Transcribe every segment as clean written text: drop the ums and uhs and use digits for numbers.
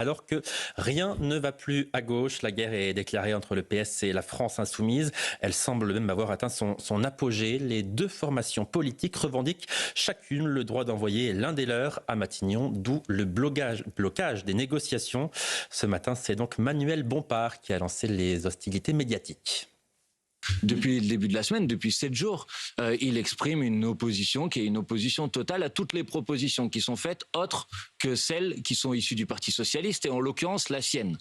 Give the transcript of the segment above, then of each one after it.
Alors que rien ne va plus à gauche, la guerre est déclarée entre le PS et la France insoumise. Elle semble même avoir atteint son apogée. Les deux formations politiques revendiquent chacune le droit d'envoyer l'un des leurs à Matignon, d'où le blocage des négociations. Ce matin, c'est donc Manuel Bompard qui a lancé les hostilités médiatiques. Depuis le début de la semaine, depuis 7 jours, il exprime une opposition qui est une opposition totale à toutes les propositions qui sont faites, autres que celles qui sont issues du Parti Socialiste, et en l'occurrence la sienne.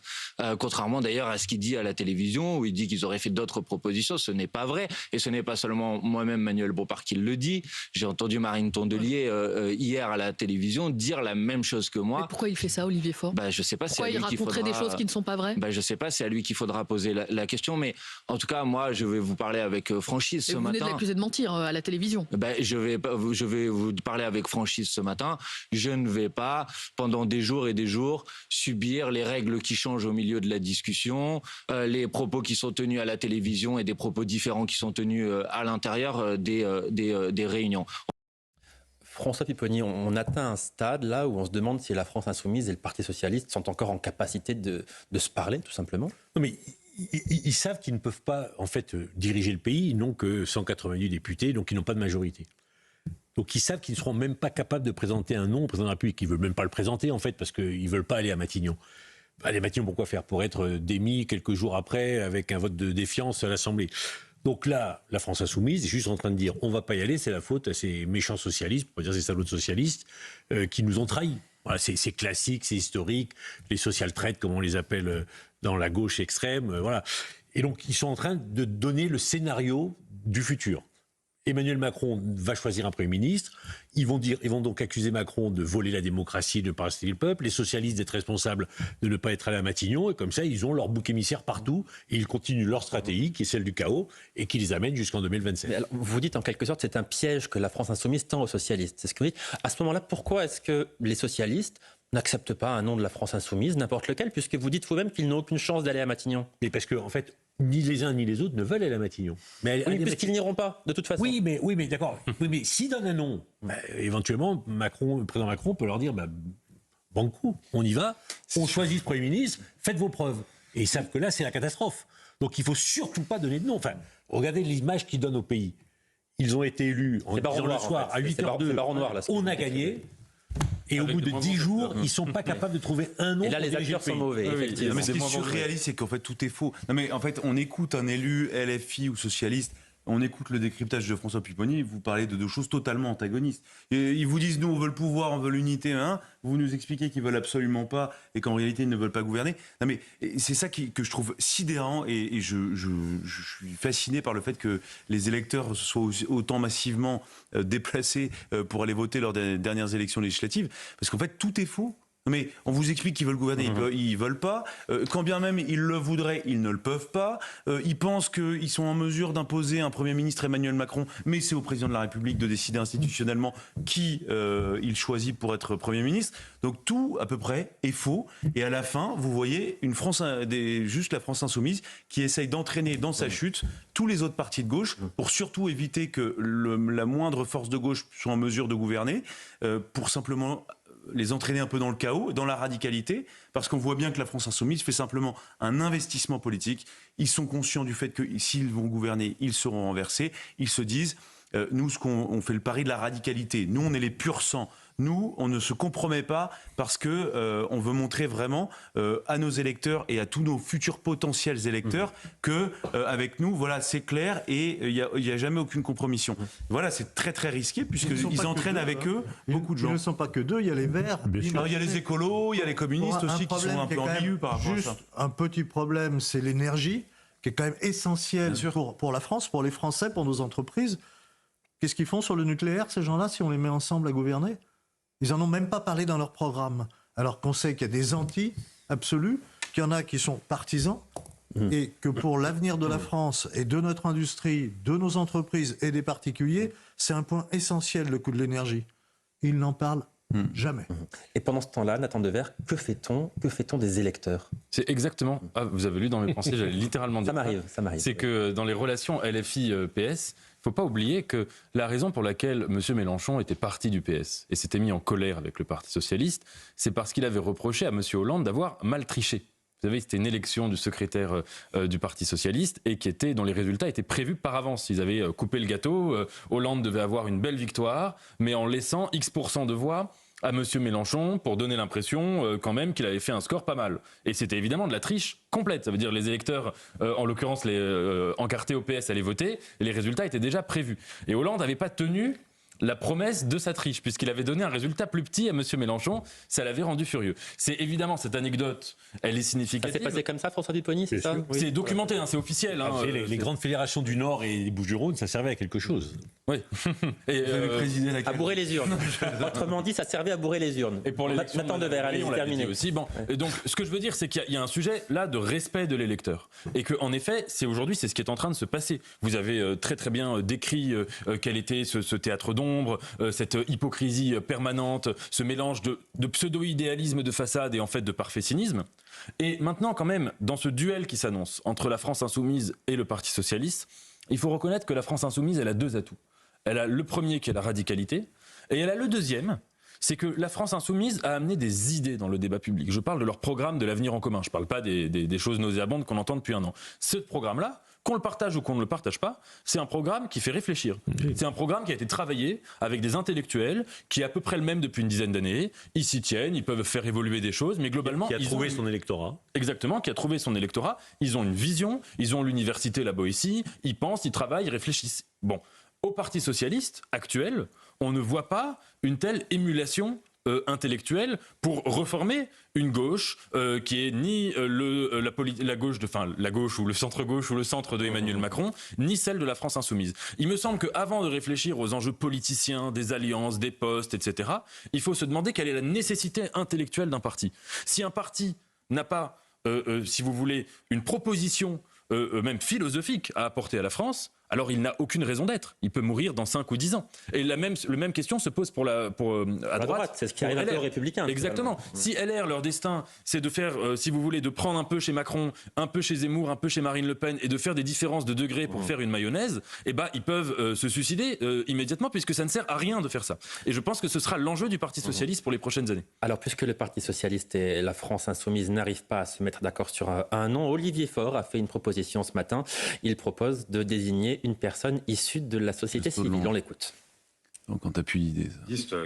Contrairement d'ailleurs à ce qu'il dit à la télévision, où il dit qu'ils auraient fait d'autres propositions, ce n'est pas vrai, et ce n'est pas seulement moi-même, Manuel Bompard, qui le dit. J'ai entendu Marine Tondelier hier à la télévision dire la même chose que moi. Mais pourquoi il fait ça, Olivier Faure? Je sais pas. Pourquoi il raconterait des choses qui ne sont pas vraies? Je sais pas, c'est à lui qu'il faudra poser la question, mais en tout cas, moi, je vais vous parler avec franchise ce matin. Vous venez de l'accuser de mentir à la télévision. Je vais vous parler avec franchise ce matin. Je ne vais pas, pendant des jours et des jours, subir les règles qui changent au milieu de la discussion, les propos qui sont tenus à la télévision et des propos différents qui sont tenus à l'intérieur des réunions. François Pipponi, on atteint un stade là où on se demande si la France insoumise et le Parti socialiste sont encore en capacité de se parler, tout simplement. Non mais ils savent qu'ils ne peuvent pas en fait diriger le pays, ils n'ont que 190 députés, donc ils n'ont pas de majorité. Donc ils savent qu'ils ne seront même pas capables de présenter un nom au président de la République. Ils ne veulent même pas le présenter en fait parce qu'ils ne veulent pas aller à Matignon. Aller à Matignon, pourquoi faire? Pour être démis quelques jours après avec un vote de défiance à l'Assemblée. Donc là, la France insoumise est juste en train de dire on ne va pas y aller, c'est la faute à ces méchants socialistes, pour pas dire ces salauds de socialistes, qui nous ont trahis. Voilà, c'est classique, c'est historique, les social-traites, comme on les appelle dans la gauche extrême, voilà. Et donc, ils sont en train de donner le scénario du futur. Emmanuel Macron va choisir un Premier ministre. Ils vont donc accuser Macron de voler la démocratie, de ne pas respecter le peuple. Les socialistes d'être responsables de ne pas être allés à Matignon. Et comme ça, ils ont leur bouc émissaire partout. Et ils continuent leur stratégie, qui est celle du chaos, et qui les amène jusqu'en 2027. Alors, vous dites en quelque sorte c'est un piège que la France insoumise tend aux socialistes. C'est ce que vous dites. À ce moment-là, pourquoi est-ce que les socialistes n'acceptent pas un nom de la France insoumise, n'importe lequel, puisque vous dites vous-même qu'ils n'ont aucune chance d'aller à Matignon? Mais parce que, en fait, ni les uns ni les autres ne veulent aller à Matignon. Mais puisqu'ils n'iront pas, de toute façon. Oui, mais d'accord. Oui, mais s'ils donnent un nom, éventuellement, le président Macron peut leur dire banco, on y va, on choisit ce Premier ministre, faites vos preuves. Et ils savent que là, c'est la catastrophe. Donc il ne faut surtout pas donner de nom. Enfin, regardez l'image qu'ils donnent au pays. Ils ont été élus en disant le soir à 8h02, on a gagné. Et au bout de 10 jours, ils ne sont pas capables de trouver un nom. Et là, les acteurs sont mauvais. Effectivement. Mais ce qui est surréaliste, c'est qu'en fait, tout est faux. Non, mais en fait, on écoute un élu LFI ou socialiste, on écoute le décryptage de François Pipponi, vous parlez de deux choses totalement antagonistes. Et ils vous disent, nous, on veut le pouvoir, on veut l'unité, hein. Vous nous expliquez qu'ils veulent absolument pas et qu'en réalité, ils ne veulent pas gouverner. Non, mais c'est ça que je trouve sidérant et je suis fasciné par le fait que les électeurs se soient autant massivement déplacés pour aller voter lors des dernières élections législatives. Parce qu'en fait, tout est faux. Mais on vous explique qu'ils veulent gouverner, ils veulent pas. Quand bien même ils le voudraient, ils ne le peuvent pas. Ils pensent qu'ils sont en mesure d'imposer un Premier ministre Emmanuel Macron, mais c'est au président de la République de décider institutionnellement qui il choisit pour être Premier ministre. Donc tout, à peu près, est faux. Et à la fin, vous voyez juste la France insoumise qui essaye d'entraîner dans sa chute tous les autres partis de gauche pour surtout éviter que la moindre force de gauche soit en mesure de gouverner, pour simplement les entraîner un peu dans le chaos, dans la radicalité, parce qu'on voit bien que la France insoumise fait simplement un investissement politique. Ils sont conscients du fait que s'ils vont gouverner, ils seront renversés. Ils se disent, nous, on fait le pari de la radicalité. Nous, on est les purs sangs. Nous, on ne se compromet pas parce que on veut montrer vraiment à nos électeurs et à tous nos futurs potentiels électeurs que avec nous, voilà, c'est clair et il y a jamais aucune compromission. Voilà, c'est très très risqué puisqu'ils entraînent avec eux beaucoup de gens. Ils ne sont pas que deux, il y a les Verts. Alors, il y a les écolos, il y a les communistes aussi qui sont un peu ambigus par rapport à ça. Un petit problème, c'est l'énergie qui est quand même essentielle pour la France, pour les Français, pour nos entreprises. Qu'est-ce qu'ils font sur le nucléaire, ces gens-là, si on les met ensemble à gouverner? Ils n'en ont même pas parlé dans leur programme. Alors qu'on sait qu'il y a des anti absolus, qu'il y en a qui sont partisans, et que pour l'avenir de la France et de notre industrie, de nos entreprises et des particuliers, c'est un point essentiel, le coût de l'énergie. Ils n'en parlent Jamais. Et pendant ce temps-là, Nathan Devers, que fait-on des électeurs? C'est exactement. Ah, vous avez lu dans mes pensées, j'allais littéralement dire. Ça m'arrive. C'est que dans les relations LFI-PS, il ne faut pas oublier que la raison pour laquelle M. Mélenchon était parti du PS et s'était mis en colère avec le Parti socialiste, c'est parce qu'il avait reproché à M. Hollande d'avoir mal triché. Vous savez, c'était une élection du secrétaire du Parti socialiste et dont les résultats étaient prévus par avance. Ils avaient coupé le gâteau. Hollande devait avoir une belle victoire, mais en laissant X% de voix à M. Mélenchon pour donner l'impression quand même qu'il avait fait un score pas mal. Et c'était évidemment de la triche complète. Ça veut dire les électeurs, en l'occurrence les encartés au PS, allaient voter et les résultats étaient déjà prévus. Et Hollande n'avait pas tenu la promesse de sa triche, puisqu'il avait donné un résultat plus petit à M. Mélenchon, ça l'avait rendu furieux. C'est évidemment, cette anecdote, elle est significative. Ça s'est passé comme ça, François Pupponi, c'est ça? Oui. C'est documenté, c'est officiel. Les grandes fédérations du Nord et des Bouches-du-Rhône, ça servait à quelque chose. Oui. Et à bourrer les urnes. Autrement dit, ça servait à bourrer les urnes. Et pour l'élection Nathan Devers, allez, on terminé aussi. Bon. Et donc, ce que je veux dire, c'est qu'il y a un sujet là de respect de l'électeur. Et qu'en effet, aujourd'hui, c'est ce qui est en train de se passer. Vous avez très très bien décrit quel était ce théâtre d'ombre, cette hypocrisie permanente, ce mélange de pseudo-idéalisme de façade et en fait de parfait cynisme. Et maintenant, quand même, dans ce duel qui s'annonce entre la France insoumise et le Parti socialiste, il faut reconnaître que la France insoumise, elle a deux atouts. Elle a le premier qui est la radicalité, et elle a le deuxième, c'est que la France insoumise a amené des idées dans le débat public. Je parle de leur programme de l'avenir en commun, je ne parle pas des choses nauséabondes qu'on entend depuis un an. Ce programme-là, qu'on le partage ou qu'on ne le partage pas, c'est un programme qui fait réfléchir. C'est un programme qui a été travaillé avec des intellectuels, qui est à peu près le même depuis une dizaine d'années. Ils s'y tiennent, ils peuvent faire évoluer des choses, mais globalement... Qui a trouvé son électorat. Exactement, qui a trouvé son électorat. Ils ont une vision, ils ont l'université là-bas ici, ils pensent, ils travaillent, ils réfléchissent. Bon, au Parti socialiste actuel, on ne voit pas une telle émulation intellectuelle pour reformer une gauche qui est ni la gauche ou le centre-gauche ou le centre de Emmanuel Macron, ni celle de la France insoumise. Il me semble qu'avant de réfléchir aux enjeux politiciens, des alliances, des postes, etc., il faut se demander quelle est la nécessité intellectuelle d'un parti. Si un parti n'a pas, si vous voulez, une proposition même philosophique à apporter à la France, alors il n'a aucune raison d'être. Il peut mourir dans 5 ou 10 ans. Et la même question se pose à droite. C'est ce qui arrive un peu aux Républicains. Exactement. Si LR, leur destin, c'est de faire, si vous voulez, de prendre un peu chez Macron, un peu chez Zemmour, un peu chez Marine Le Pen, et de faire des différences de degrés pour faire une mayonnaise, eh ben, ils peuvent se suicider immédiatement, puisque ça ne sert à rien de faire ça. Et je pense que ce sera l'enjeu du Parti socialiste pour les prochaines années. Alors, puisque le Parti socialiste et la France insoumise n'arrivent pas à se mettre d'accord sur un nom, Olivier Faure a fait une proposition ce matin. Il propose de désigner une personne issue de la société civile. On l'écoute. Donc, quand tu appuies l'idée.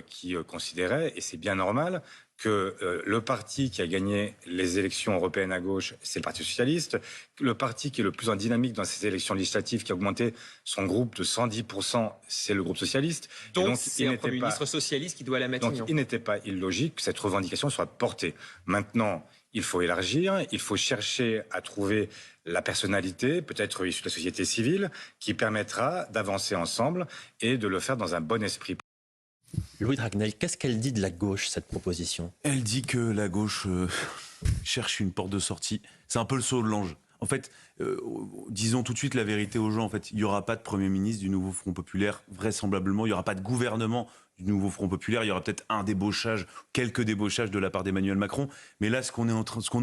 Qui considérait, et c'est bien normal, que le parti qui a gagné les élections européennes à gauche, c'est le Parti socialiste. Le parti qui est le plus en dynamique dans ces élections législatives, qui a augmenté son groupe de 110%, c'est le groupe socialiste. Donc c'est un Premier ministre socialiste qui doit la mettre. Donc il n'était pas illogique que cette revendication soit portée. Maintenant, il faut élargir, il faut chercher à trouver la personnalité, peut-être issue de la société civile, qui permettra d'avancer ensemble et de le faire dans un bon esprit. Louis Dragnel, qu'est-ce qu'elle dit de la gauche, cette proposition? Elle dit que la gauche cherche une porte de sortie. C'est un peu le saut de l'ange. En fait, disons tout de suite la vérité aux gens. En fait, il n'y aura pas de Premier ministre du nouveau Front Populaire, vraisemblablement. Il n'y aura pas de gouvernement du nouveau Front Populaire. Il y aura peut-être un débauchage, quelques débauchages de la part d'Emmanuel Macron. Mais là, ce qu'on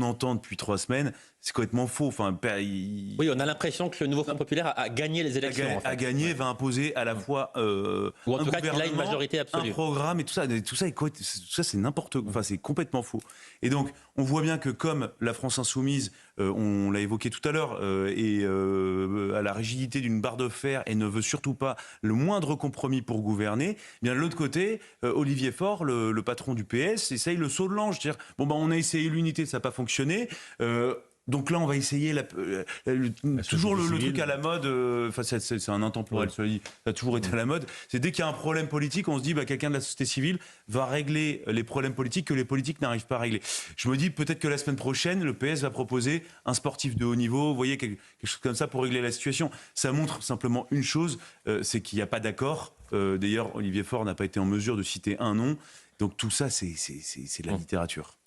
entend depuis 3 semaines, c'est complètement faux. Enfin, Oui, on a l'impression que le nouveau Front Populaire a gagné les élections. A gagné, va imposer à la fois ou en tout cas qu'il a une majorité absolue. Un programme et tout ça c'est n'importe quoi. Enfin, c'est complètement faux. Et donc, on voit bien que comme la France insoumise, on l'a évoqué tout à l'heure, est à la rigidité d'une barre de fer et ne veut surtout pas le moindre compromis pour gouverner, eh bien de l'autre côté, Olivier Faure, le patron du PS, essaye le saut de l'ange, c'est-à-dire on a essayé l'unité, ça n'a pas fonctionné. Donc là, on va essayer toujours le truc à la mode. C'est un intemporel, cela dit. Ça a toujours été à la mode. C'est dès qu'il y a un problème politique, on se dit quelqu'un de la société civile va régler les problèmes politiques que les politiques n'arrivent pas à régler. Je me dis peut-être que la semaine prochaine, le PS va proposer un sportif de haut niveau, vous voyez, quelque chose comme ça pour régler la situation. Ça montre simplement une chose, c'est qu'il n'y a pas d'accord. D'ailleurs, Olivier Faure n'a pas été en mesure de citer un nom. Donc tout ça, c'est de la littérature.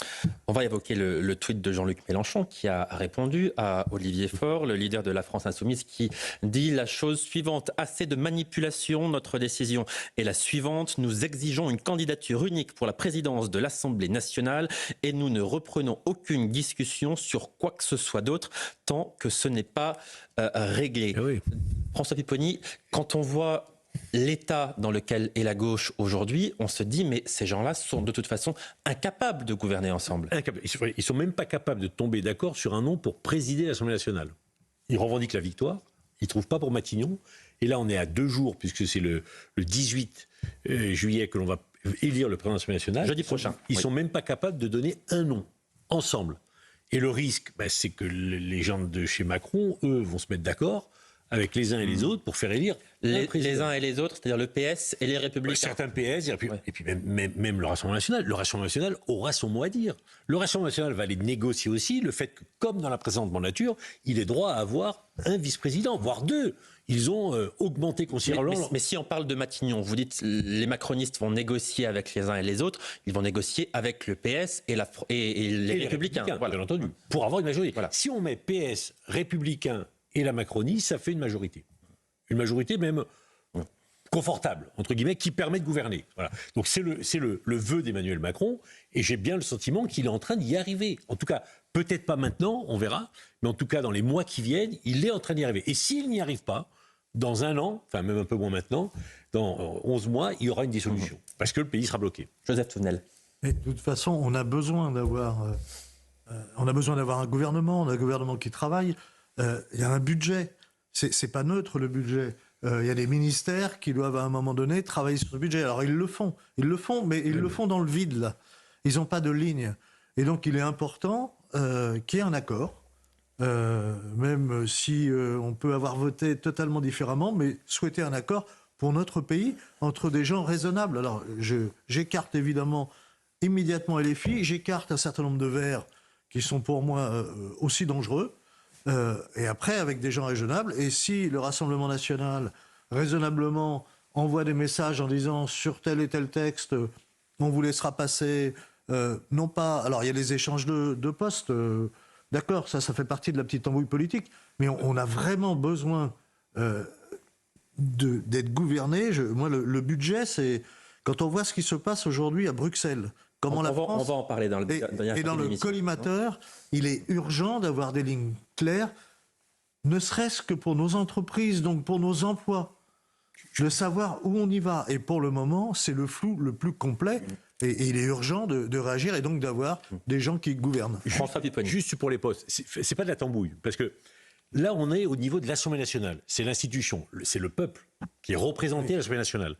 On va évoquer le tweet de Jean-Luc Mélenchon qui a répondu à Olivier Faure, le leader de la France Insoumise, qui dit la chose suivante: assez de manipulation, notre décision est la suivante. Nous exigeons une candidature unique pour la présidence de l'Assemblée nationale et nous ne reprenons aucune discussion sur quoi que ce soit d'autre tant que ce n'est pas réglé. Ah oui. François Pipponi, quand on voit l'état dans lequel est la gauche aujourd'hui, on se dit mais ces gens-là sont de toute façon incapables de gouverner ensemble. Ils sont même pas capables de tomber d'accord sur un nom pour présider l'Assemblée nationale. Ils revendiquent la victoire, ils trouvent pas pour Matignon. Et là, on est à 2 jours, puisque c'est le 18 juillet que l'on va élire le président de l'Assemblée nationale. Jeudi prochain. Ils sont même pas capables de donner un nom ensemble. Et le risque, c'est que les gens de chez Macron, eux, vont se mettre d'accord avec les uns et les autres pour faire élire les uns et les autres, c'est-à-dire le PS et les Républicains. Certains PS, et puis même le Rassemblement national. Le Rassemblement national aura son mot à dire. Le Rassemblement national va aller négocier aussi le fait que, comme dans la précédente mandature, il ait droit à avoir un vice-président, voire 2. Ils ont augmenté considérablement. Mais si on parle de Matignon, vous dites les macronistes vont négocier avec les uns et les autres, ils vont négocier avec le PS et les Républicains. Voilà. Bien entendu, pour avoir une majorité. Voilà. Si on met PS, Républicains et la Macronie, ça fait une majorité. Une majorité même confortable, entre guillemets, qui permet de gouverner. Voilà. Donc c'est le vœu d'Emmanuel Macron, et j'ai bien le sentiment qu'il est en train d'y arriver. En tout cas, peut-être pas maintenant, on verra, mais en tout cas, dans les mois qui viennent, il est en train d'y arriver. Et s'il n'y arrive pas, dans 1 an, enfin même un peu moins maintenant, dans 11 mois, il y aura une dissolution, parce que le pays sera bloqué. Joseph Touvenel. Et de toute façon, on a besoin d'avoir un gouvernement, on a un gouvernement qui travaille. Il y a un budget. C'est pas neutre, le budget. Il y a des ministères qui doivent, à un moment donné, travailler sur ce budget. Alors, ils le font, mais ils le font dans le vide, là. Ils n'ont pas de ligne. Et donc, il est important qu'il y ait un accord, même si on peut avoir voté totalement différemment, mais souhaiter un accord pour notre pays entre des gens raisonnables. Alors, j'écarte évidemment immédiatement LFI, j'écarte un certain nombre de Verts qui sont pour moi aussi dangereux. Et après, avec des gens raisonnables, et si le Rassemblement national, raisonnablement, envoie des messages en disant sur tel et tel texte, on vous laissera passer, non pas... Alors, il y a les échanges de postes, d'accord, ça fait partie de la petite embrouille politique, mais on a vraiment besoin d'être gouverné. Moi, le budget, c'est... Quand on voit ce qui se passe aujourd'hui à Bruxelles... On va en parler dans et dans le collimateur, il est urgent d'avoir des lignes claires, ne serait-ce que pour nos entreprises, donc pour nos emplois, de savoir où on y va. Et pour le moment, c'est le flou le plus complet. Et il est urgent de réagir et donc d'avoir des gens qui gouvernent. Juste pour les postes, c'est pas de la tambouille, parce que là, on est au niveau de l'Assemblée nationale. C'est l'institution, c'est le peuple qui est représenté à l'Assemblée nationale.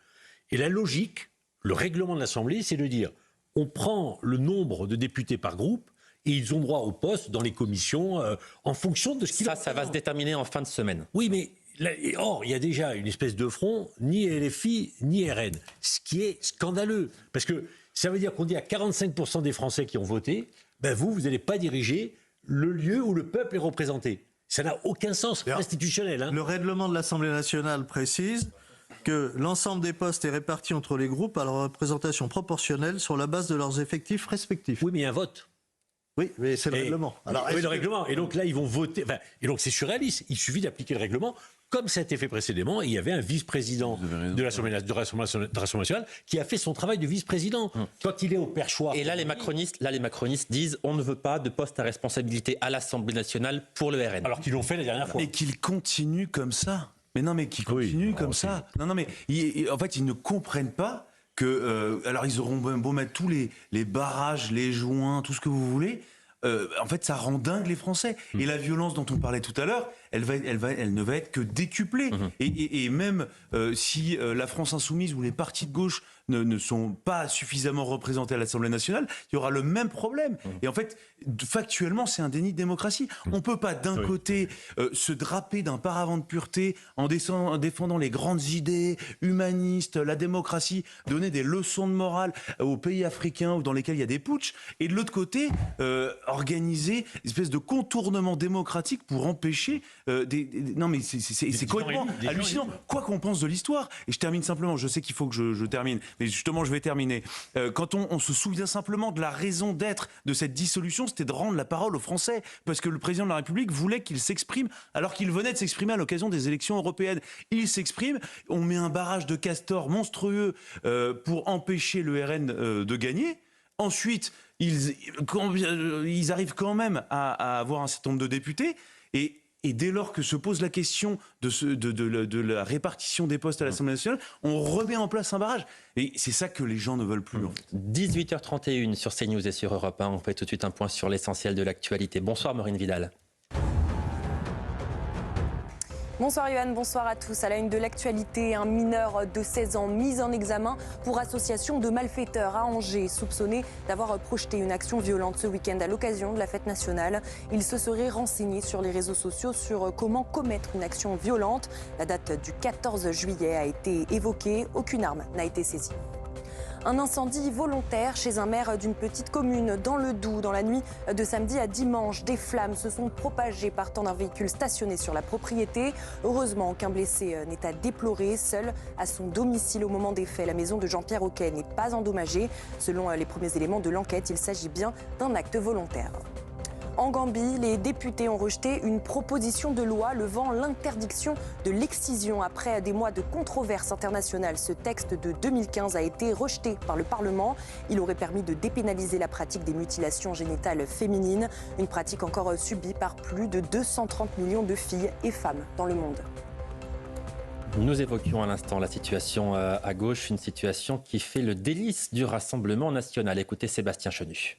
Et la logique, le règlement de l'Assemblée, c'est de dire on prend le nombre de députés par groupe et ils ont droit au poste dans les commissions en fonction de ce qu'ils... Ça va se déterminer en fin de semaine. Oui, mais or, il y a déjà une espèce de front, ni LFI, ni RN, ce qui est scandaleux. Parce que ça veut dire qu'on dit à 45% des Français qui ont voté, vous n'allez pas diriger le lieu où le peuple est représenté. Ça n'a aucun sens institutionnel. Le règlement de l'Assemblée nationale précise que l'ensemble des postes est réparti entre les groupes à leur représentation proportionnelle sur la base de leurs effectifs respectifs. Oui, mais il y a un vote. Oui, mais c'est le règlement. Alors, oui, le règlement. Et donc là, ils vont voter. Et donc c'est surréaliste. Il suffit d'appliquer le règlement comme ça a été fait précédemment. Et il y avait un vice-président de l'Assemblée nationale qui a fait son travail de vice-président. Quand il est au perchoir. Et là, les macronistes disent on ne veut pas de poste à responsabilité à l'Assemblée nationale pour le RN. Alors qu'ils l'ont fait la dernière fois. Et qu'ils continuent comme ça. Mais non, mais qu'ils continuent comme ça. Non, mais en fait, ils ne comprennent pas que... alors, ils auront beau mettre tous les barrages, les joints, tout ce que vous voulez. En fait, ça rend dingue les Français. Et la violence dont on parlait tout à l'heure, elle ne va être que décuplée. Et même si la France insoumise ou les partis de gauche ne sont pas suffisamment représentés à l'Assemblée nationale, il y aura le même problème. Et en fait, factuellement, c'est un déni de démocratie. On ne peut pas d'un côté se draper d'un paravent de pureté en défendant les grandes idées humanistes, la démocratie, donner des leçons de morale aux pays africains ou dans lesquels il y a des putschs, et de l'autre côté, organiser une espèce de contournement démocratique pour empêcher Non mais c'est complètement hallucinant. Quoi qu'on pense de l'histoire, et je termine simplement, je sais qu'il faut que je termine, mais justement je vais terminer. Quand on se souvient simplement de la raison d'être de cette dissolution, c'était de rendre la parole aux Français, parce que le président de la République voulait qu'il s'exprime, alors qu'il venait de s'exprimer à l'occasion des élections européennes. Il s'exprime, on met un barrage de castors monstrueux pour empêcher le RN de gagner. Ensuite, ils arrivent quand même à avoir un certain nombre de députés, et dès lors que se pose la question de la répartition des postes à l'Assemblée nationale, on remet en place un barrage. Et c'est ça que les gens ne veulent plus. En fait. 18h31 sur CNews et sur Europe 1. On fait tout de suite un point sur l'essentiel de l'actualité. Bonsoir Maureen Vidal. Bonsoir Yohann, bonsoir à tous. À la une de l'actualité, un mineur de 16 ans mis en examen pour association de malfaiteurs à Angers, soupçonné d'avoir projeté une action violente ce week-end à l'occasion de la fête nationale. Il se serait renseigné sur les réseaux sociaux sur comment commettre une action violente. La date du 14 juillet a été évoquée, aucune arme n'a été saisie. Un incendie volontaire chez un maire d'une petite commune dans le Doubs. Dans la nuit de samedi à dimanche, des flammes se sont propagées partant d'un véhicule stationné sur la propriété. Heureusement, aucun blessé n'est à déplorer. Seul à son domicile au moment des faits, la maison de Jean-Pierre Auquet n'est pas endommagée. Selon les premiers éléments de l'enquête, il s'agit bien d'un acte volontaire. En Gambie, les députés ont rejeté une proposition de loi levant l'interdiction de l'excision. Après des mois de controverses internationales, ce texte de 2015 a été rejeté par le Parlement. Il aurait permis de dépénaliser la pratique des mutilations génitales féminines, une pratique encore subie par plus de 230 millions de filles et femmes dans le monde. Nous évoquions à l'instant la situation à gauche, une situation qui fait le délice du Rassemblement national. Écoutez Sébastien Chenu.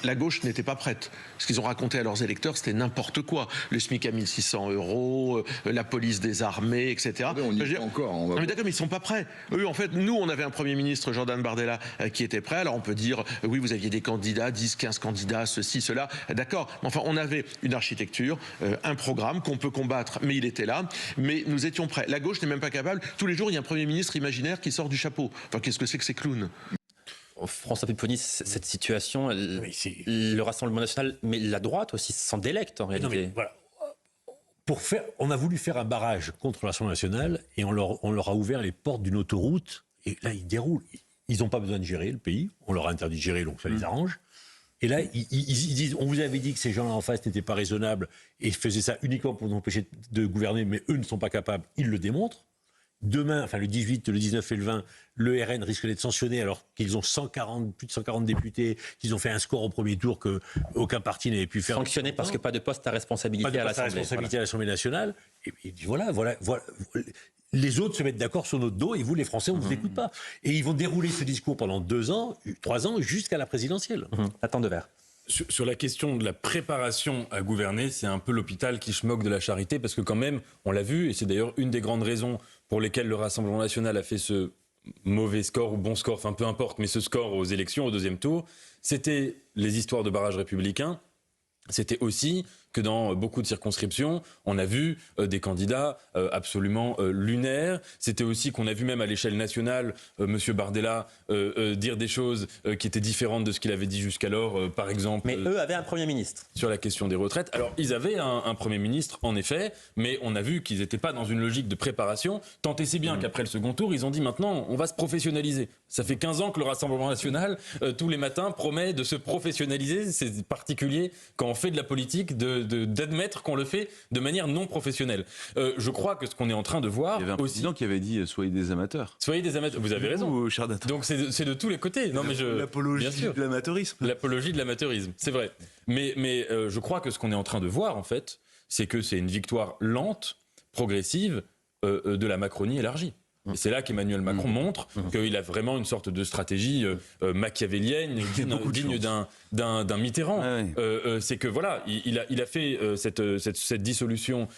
La gauche n'était pas prête. Ce qu'ils ont raconté à leurs électeurs, c'était n'importe quoi. Le SMIC à 1 600 €, la police désarmée, etc. On y est encore. Non mais d'accord, mais ils ne sont pas prêts. Eux, en fait, nous, on avait un Premier ministre, Jordan Bardella, qui était prêt. Alors on peut dire, oui, vous aviez des candidats, 10, 15 candidats, ceci, cela. D'accord. Enfin, on avait une architecture, un programme qu'on peut combattre, mais il était là. Mais nous étions prêts. La gauche n'est même pas capable. Tous les jours, il y a un Premier ministre imaginaire qui sort du chapeau. Enfin, qu'est-ce que c'est que ces clowns ? François Pupponi, cette situation, le Rassemblement national, mais la droite aussi s'en délecte en réalité. Non mais voilà. On a voulu faire un barrage contre le Rassemblement national et on leur a ouvert les portes d'une autoroute. Et là, ils déroulent. Ils n'ont pas besoin de gérer le pays. On leur a interdit de gérer, donc ça les arrange. Et là, ils disent, on vous avait dit que ces gens-là en face n'étaient pas raisonnables et faisaient ça uniquement pour nous empêcher de gouverner, mais eux ne sont pas capables. Ils le démontrent. Demain, enfin le 18, le 19 et le 20, le RN risque d'être sanctionné alors qu'ils ont plus de 140 députés, qu'ils ont fait un score au premier tour qu'aucun parti n'avait pu faire. Sanctionné parce que pas de poste à responsabilité à l'Assemblée nationale. Et voilà. Les autres se mettent d'accord sur notre dos et vous, les Français, on ne vous écoute pas. Et ils vont dérouler ce discours pendant 2 ans, 3 ans, jusqu'à la présidentielle. Attends de verre. Sur la question de la préparation à gouverner, c'est un peu l'hôpital qui se moque de la charité, parce que quand même, on l'a vu, et c'est d'ailleurs une des grandes raisons pour lesquelles le Rassemblement national a fait ce mauvais score ou bon score, enfin peu importe, mais ce score aux élections, au 2e tour, c'était les histoires de barrages républicains, c'était aussi que dans beaucoup de circonscriptions, on a vu des candidats absolument lunaires. C'était aussi qu'on a vu même à l'échelle nationale, Monsieur Bardella dire des choses qui étaient différentes de ce qu'il avait dit jusqu'alors, par exemple. Mais eux avaient un Premier ministre. Sur la question des retraites. Alors, ils avaient un Premier ministre, en effet, mais on a vu qu'ils n'étaient pas dans une logique de préparation. Tant et si bien qu'après le second tour, ils ont dit maintenant, on va se professionnaliser. Ça fait 15 ans que le Rassemblement national, tous les matins, promet de se professionnaliser. C'est particulier quand on fait de la politique d'admettre qu'on le fait de manière non professionnelle. Je crois que ce qu'on est en train de voir... Il y avait un président qui avait dit « soyez des amateurs ». Soyez des amateurs, vous avez raison. Donc c'est de tous les côtés. Non, mais l'apologie de l'amateurisme. L'apologie de l'amateurisme, c'est vrai. Mais je crois que ce qu'on est en train de voir, en fait, c'est que c'est une victoire lente, progressive, de la Macronie élargie. Et c'est là qu'Emmanuel Macron montre qu'il a vraiment une sorte de stratégie machiavélienne, digne d'un Mitterrand. C'est que voilà, il a fait cette dissolution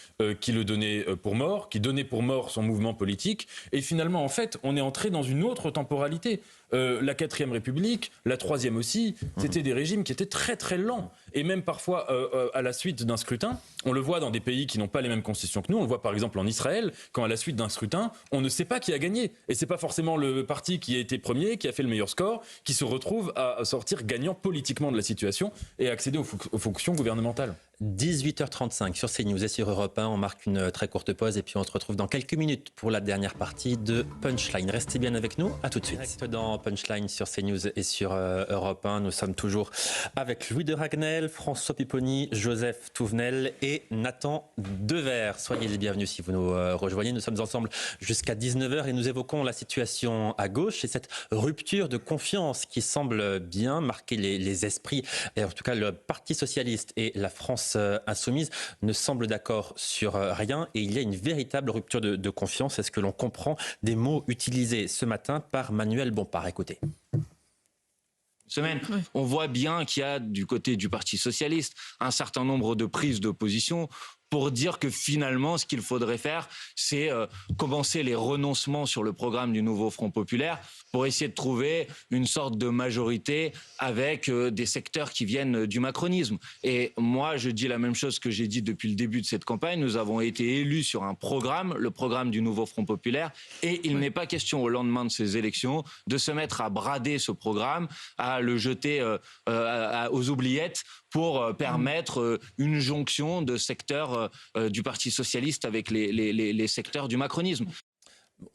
qui le donnait pour mort, qui donnait pour mort son mouvement politique. Et finalement, en fait, on est entré dans une autre temporalité. La 4e République, la 3e aussi, c'était des régimes qui étaient très très lents. Et même parfois, à la suite d'un scrutin, on le voit dans des pays qui n'ont pas les mêmes constitutions que nous, on le voit par exemple en Israël, quand à la suite d'un scrutin, on ne sait pas qui a gagné. Et c'est pas forcément le parti qui a été premier, qui a fait le meilleur score, qui se retrouve à sortir gagnant politiquement de la situation et à accéder aux fonctions gouvernementales. 18h35 sur CNews et sur Europe 1. On marque une très courte pause et puis on se retrouve dans quelques minutes pour la dernière partie de Punchline. Restez bien avec nous, à tout de suite. Direct dans Punchline sur CNews et sur Europe 1. Nous sommes toujours avec Louis de Ragnel, François Pupponi, Joseph Touvenel et Nathan Dever. Soyez les bienvenus si vous nous rejoignez. Nous sommes ensemble jusqu'à 19h et nous évoquons la situation à gauche et cette rupture de confiance qui semble bien marquer les esprits. Et en tout cas, le Parti socialiste et la France insoumise ne semblent d'accord sur rien et il y a une véritable rupture de confiance. C'est ce que l'on comprend des mots utilisés ce matin par Manuel Bompard. Écoutez. Semaine, on voit bien qu'il y a du côté du Parti socialiste un certain nombre de prises de position pour dire que finalement, ce qu'il faudrait faire, c'est commencer les renoncements sur le programme du nouveau Front populaire pour essayer de trouver une sorte de majorité avec des secteurs qui viennent du macronisme. Et moi, je dis la même chose que j'ai dit depuis le début de cette campagne. Nous avons été élus sur un programme, le programme du nouveau Front populaire, et il n'est pas question au lendemain de ces élections de se mettre à brader ce programme, à le jeter aux oubliettes pour permettre une jonction de secteurs du Parti socialiste avec les secteurs du macronisme.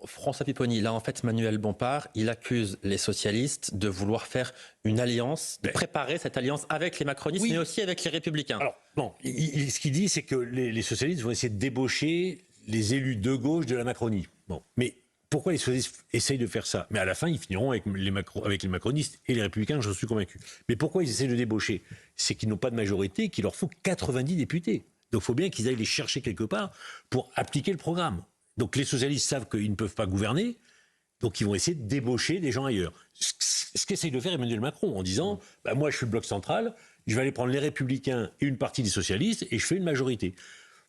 François Pupponi, là en fait Manuel Bompard, il accuse les socialistes de vouloir faire une alliance, de préparer cette alliance avec les macronistes, mais aussi avec les républicains. Alors, non, ce qu'il dit, c'est que les socialistes vont essayer de débaucher les élus de gauche de la Macronie. Bon, mais pourquoi les socialistes essayent de faire ça? Mais à la fin, ils finiront avec les macronistes et les républicains, j'en suis convaincu. Mais pourquoi ils essayent de débaucher? C'est qu'ils n'ont pas de majorité, qu'il leur faut 90 députés. Donc il faut bien qu'ils aillent les chercher quelque part pour appliquer le programme. Donc les socialistes savent qu'ils ne peuvent pas gouverner, donc ils vont essayer de débaucher des gens ailleurs. Ce qu'essaye de faire Emmanuel Macron en disant moi je suis le bloc central, je vais aller prendre les républicains et une partie des socialistes et je fais une majorité.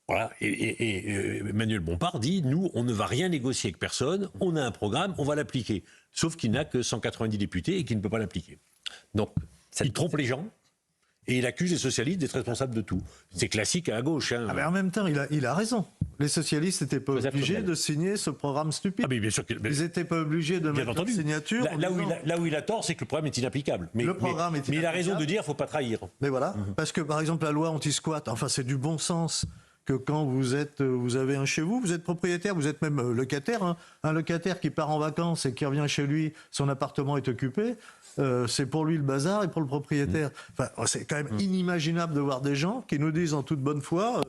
Voilà. Et Emmanuel Bompard dit nous on ne va rien négocier avec personne, on a un programme, on va l'appliquer. Sauf qu'il n'a que 190 députés et qu'il ne peut pas l'appliquer. Donc il trompe les gens. Et il accuse les socialistes d'être responsables de tout. C'est classique à gauche. Hein. Mais en même temps, il a raison. Les socialistes n'étaient pas obligés de signer ce programme stupide. Mais bien sûr ils n'étaient pas obligés de mettre leur signature. Là où il a tort, c'est que le programme est inapplicable. Mais il a raison de dire qu'il ne faut pas trahir. Mais voilà, parce que par exemple la loi anti-squat, c'est du bon sens que quand vous avez un chez vous, vous êtes propriétaire, vous êtes même locataire. Hein. Un locataire qui part en vacances et qui revient chez lui, son appartement est occupé. C'est pour lui le bazar et pour le propriétaire. C'est quand même inimaginable de voir des gens qui nous disent en toute bonne foi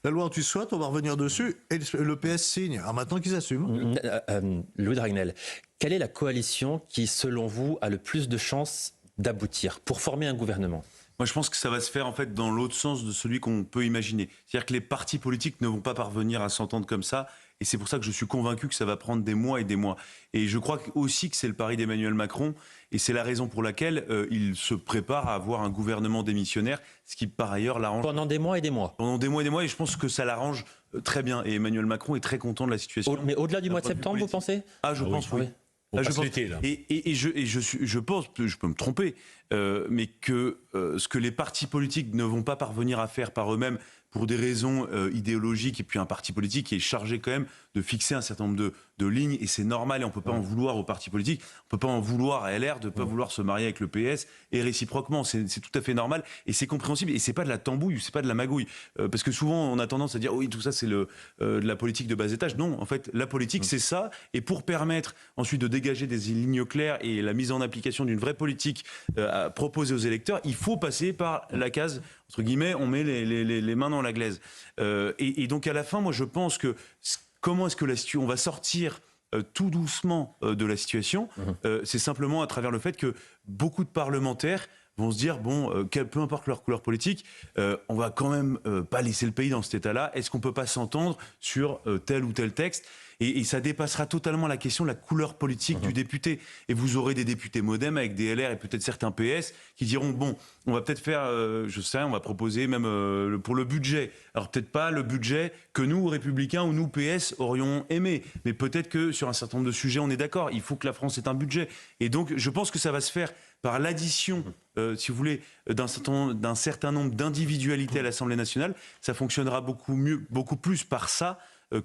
la loi anti-squat, on va revenir dessus et le PS signe. Alors maintenant qu'ils assument. Louis de Ragnel, quelle est la coalition qui, selon vous, a le plus de chances d'aboutir pour former un gouvernement? Moi, je pense que ça va se faire en fait dans l'autre sens de celui qu'on peut imaginer. C'est-à-dire que les partis politiques ne vont pas parvenir à s'entendre comme ça. Et c'est pour ça que je suis convaincu que ça va prendre des mois et des mois. Et je crois aussi que c'est le pari d'Emmanuel Macron. Et c'est la raison pour laquelle il se prépare à avoir un gouvernement démissionnaire, ce qui par ailleurs l'arrange. Pendant des mois et des mois. Pendant des mois et des mois. Et je pense que ça l'arrange très bien. Et Emmanuel Macron est très content de la situation. Mais au-delà du mois de septembre, vous pensez? Je pense, oui. Je pense. Et je pense, je peux me tromper, mais que ce que les partis politiques ne vont pas parvenir à faire par eux-mêmes pour des raisons idéologiques, et puis un parti politique qui est chargé quand même de fixer un certain nombre de lignes, et c'est normal, et on ne peut pas en vouloir aux partis politiques, on ne peut pas en vouloir à LR de ne pas vouloir se marier avec le PS, et réciproquement, c'est tout à fait normal, et c'est compréhensible, et c'est pas de la tambouille, c'est pas de la magouille, parce que souvent on a tendance à dire oui, tout ça c'est de la politique de bas étage. Non, en fait, la politique c'est ça, et pour permettre ensuite de dégager des lignes claires et la mise en application d'une vraie politique à proposer aux électeurs, il faut passer par la case, entre guillemets, on met les mains dans la glaise. Et donc à la fin, moi je pense que comment est-ce que on va sortir tout doucement de la situation, c'est simplement à travers le fait que beaucoup de parlementaires vont se dire, peu importe leur couleur politique, on va quand même pas laisser le pays dans cet état-là. Est-ce qu'on peut pas s'entendre sur tel ou tel texte ? Et ça dépassera totalement la question de la couleur politique du député. Et vous aurez des députés modem avec des LR et peut-être certains PS qui diront, on va peut-être faire, on va proposer même pour le budget. Alors peut-être pas le budget que nous, républicains ou nous, PS, aurions aimé. Mais peut-être que sur un certain nombre de sujets, on est d'accord. Il faut que la France ait un budget. Et donc, je pense que ça va se faire par l'addition, si vous voulez, d'un certain nombre d'individualités à l'Assemblée nationale. Ça fonctionnera beaucoup plus par ça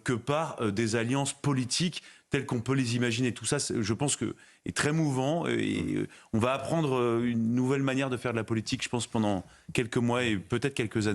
que par des alliances politiques telles qu'on peut les imaginer. Tout ça, je pense que est très mouvant et on va apprendre une nouvelle manière de faire de la politique, je pense, pendant quelques mois et peut-être quelques années.